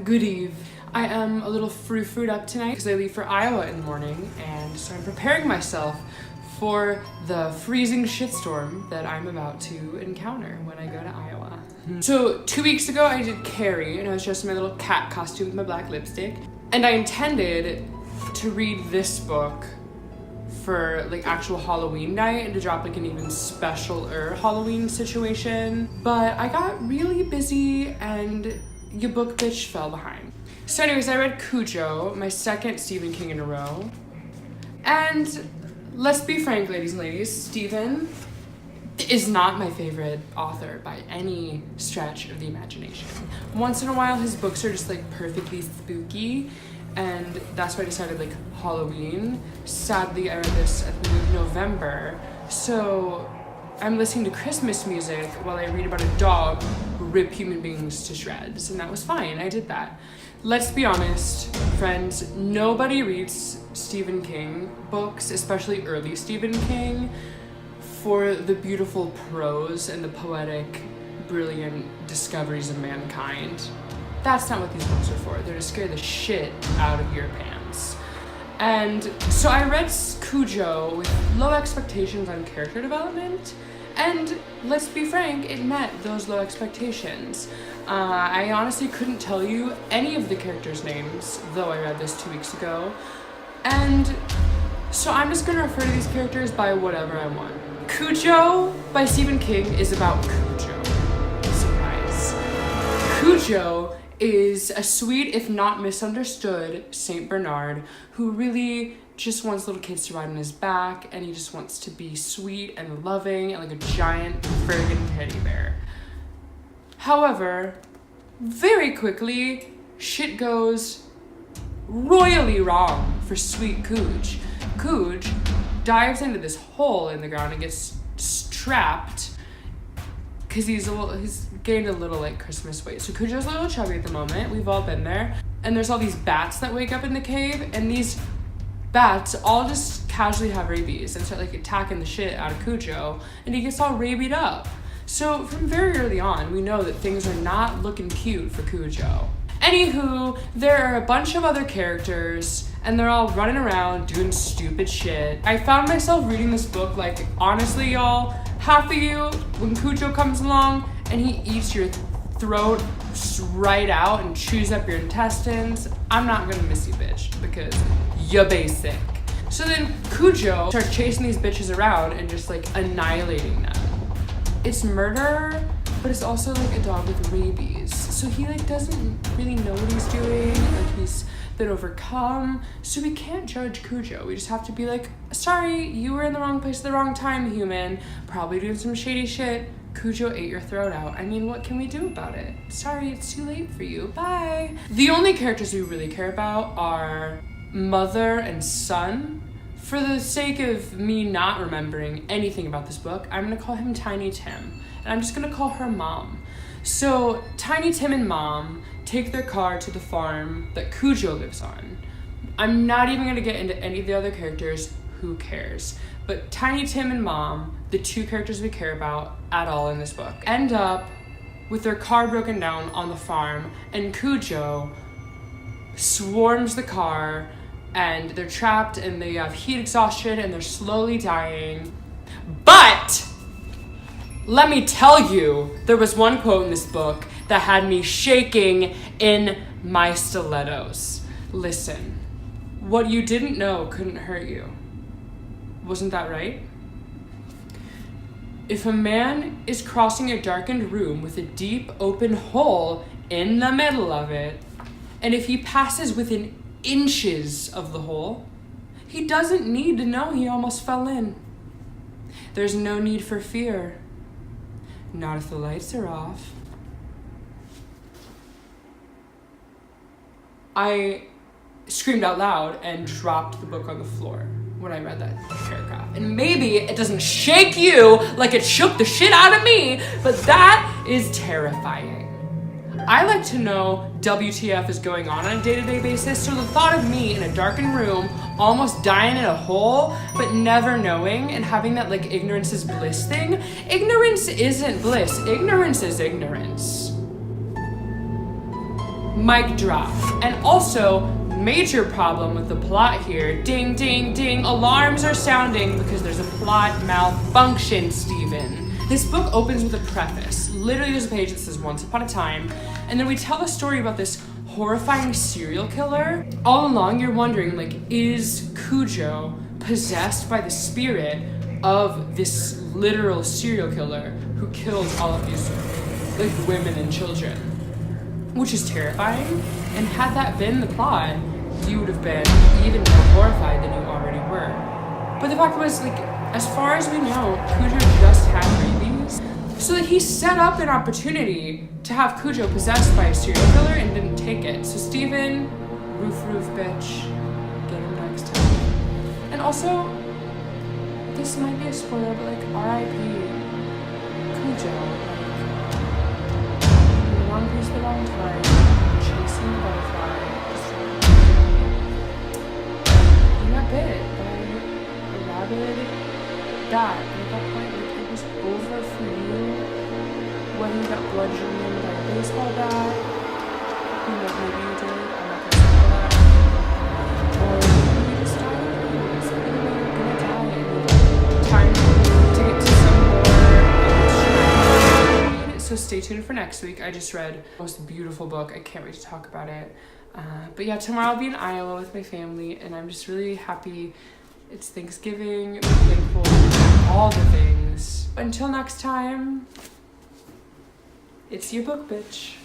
Good eve. I am a little fruit up tonight because I leave for Iowa in the morning, and so I'm preparing myself for the freezing shitstorm that I'm about to encounter when I go to Iowa. So 2 weeks ago I did Carrie, and I was dressed in my little cat costume with my black lipstick, and I intended to read this book for like actual Halloween night and to drop like an even specialer Halloween situation, but I got really busy and your book bitch fell behind. So anyways, I read Cujo, my second Stephen King in a row. And let's be frank, ladies and ladies, Stephen is not my favorite author by any stretch of the imagination. Once in a while, his books are just like perfectly spooky, and that's why I decided like Halloween. Sadly, I read this at the beginning of November, so I'm listening to Christmas music while I read about a dog who ripped human beings to shreds, and that was fine. I did that. Let's be honest, friends, nobody reads Stephen King books, especially early Stephen King, for the beautiful prose and the poetic, brilliant discoveries of mankind. That's not what these books are for. They're to scare the shit out of your pants. And so I read Cujo with low expectations on character development, and let's be frank, it met those low expectations. I honestly couldn't tell you any of the characters' names, though I read this 2 weeks ago, and so I'm just gonna refer to these characters by whatever I want. Cujo by Stephen King is about Cujo. Surprise. Cujo is a sweet, if not misunderstood, Saint Bernard who really just wants little kids to ride on his back, and he just wants to be sweet and loving and like a giant friggin' teddy bear. However, very quickly, shit goes royally wrong for sweet Cuj. Cuj dives into this hole in the ground and gets trapped because he's gained a little like Christmas weight. So Cujo's a little chubby at the moment. We've all been there. And there's all these bats that wake up in the cave, and these bats all just casually have rabies and start like attacking the shit out of Cujo, and he gets all rabied up. So from very early on, we know that things are not looking cute for Cujo. Anywho, there are a bunch of other characters, and they're all running around doing stupid shit. I found myself reading this book like, honestly, y'all, half of you, when Cujo comes along and he eats your throat right out and chews up your intestines, I'm not gonna miss you, bitch, because you're basic. So then Cujo starts chasing these bitches around and just like annihilating them. It's murder, but it's also like a dog with rabies. So he like doesn't really know what he's doing, like he's been overcome. So we can't judge Cujo. We just have to be like, sorry, you were in the wrong place at the wrong time, human. Probably doing some shady shit. Cujo ate your throat out. I mean, what can we do about it? Sorry, it's too late for you. Bye. The only characters we really care about are mother and son. For the sake of me not remembering anything about this book, I'm gonna call him Tiny Tim, and I'm just gonna call her Mom. So Tiny Tim and Mom take their car to the farm that Cujo lives on. I'm not even gonna get into any of the other characters, who cares? But Tiny Tim and Mom, the two characters we care about at all in this book, end up with their car broken down on the farm, and Cujo swarms the car, and they're trapped and they have heat exhaustion and they're slowly dying. But let me tell you, there was one quote in this book that had me shaking in my stilettos. Listen, what you didn't know couldn't hurt you. Wasn't that right? If a man is crossing a darkened room with a deep open hole in the middle of it, and if he passes within inches of the hole, he doesn't need to know he almost fell in. There's no need for fear. Not if the lights are off. I screamed out loud and dropped the book on the floor when I read that paragraph. And maybe it doesn't shake you like it shook the shit out of me, but that is terrifying. I like to know WTF is going on a day-to-day basis. So the thought of me in a darkened room, almost dying in a hole, but never knowing and having that like ignorance is bliss thing. Ignorance isn't bliss. Ignorance is ignorance. Mic drop. And also, major problem with the plot here. Ding, ding, ding. Alarms are sounding because there's a plot malfunction, Stephen. This book opens with a preface. Literally, there's a page that says Once Upon a Time, and then we tell a story about this horrifying serial killer. All along, you're wondering, like, is Cujo possessed by the spirit of this literal serial killer who killed all of these, like, women and children? Which is terrifying, and had that been the plot, you would have been even more horrified than you already were. But the fact was, like, as far as we know, Cujo just had rabies, so that he set up an opportunity to have Cujo possessed by a serial killer and didn't take it. So Stephen, roof bitch, get him next time. And also, this might be a spoiler, but like, R.I.P. Cujo. In the wrong place at the wrong time, chasing the butterfly. He got bit by a rabid bat. And at that point, like, it was over for you when you got bludgeoned by a baseball bat. You know, maybe you did. I'm not gonna say that. Or maybe you just died. So anyway, you're gonna die. Time to get to some more. So stay tuned for next week. I just read the most beautiful book. I can't wait to talk about it. But yeah, tomorrow I'll be in Iowa with my family, and I'm just really happy. It's Thanksgiving. I'm thankful for all the things. Until next time, it's your book, bitch.